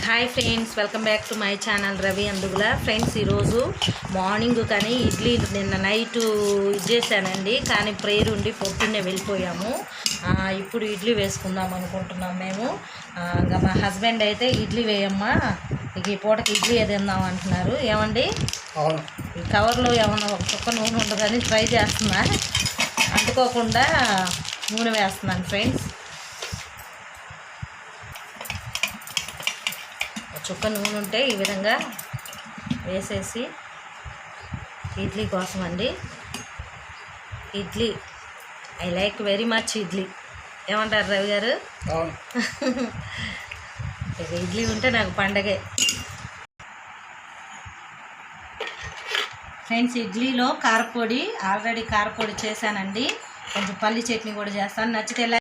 Hi friends, welcome back to my channel Ravi Andugula. Friends, ఈరోజు morning కానీ ఇడ్లీ నిన్న నైట్ ఇది చేశానండి, కానీ ప్రేయర్ ఉండి పొద్దున్నే వెళ్ళిపోయాము. ఇప్పుడు ఇడ్లీ వేసుకుందాం అనుకుంటున్నాం మేము. ఇంకా మా హస్బెండ్ అయితే ఇడ్లీ వేయమ్మా, ఇక ఈ పూటకి ఇడ్లీ తిందాం అంటున్నారు. ఏమండి, ఈ కవర్లో ఏమన్నా ఒక చుక్క నూనె ఉండదని ట్రై చేస్తున్నా, అంటుకోకుండా నూనె వేస్తున్నాను ఫ్రెండ్స్. చుక్క నూనె ఉంటే ఈ విధంగా వేసేసి ఇడ్లీ కోసం అండి. Idli I like very much idli. ఏమంటారు రవి గారు? ఇక ఇడ్లీ ఉంటే నాకు పండగే. ఫ్రెండ్స్, ఇడ్లీలో కారపొడి ఆల్రెడీ కారపొడి చేశానండి, కొంచెం పల్లి చట్నీ కూడా చేస్తాను. నచ్చితే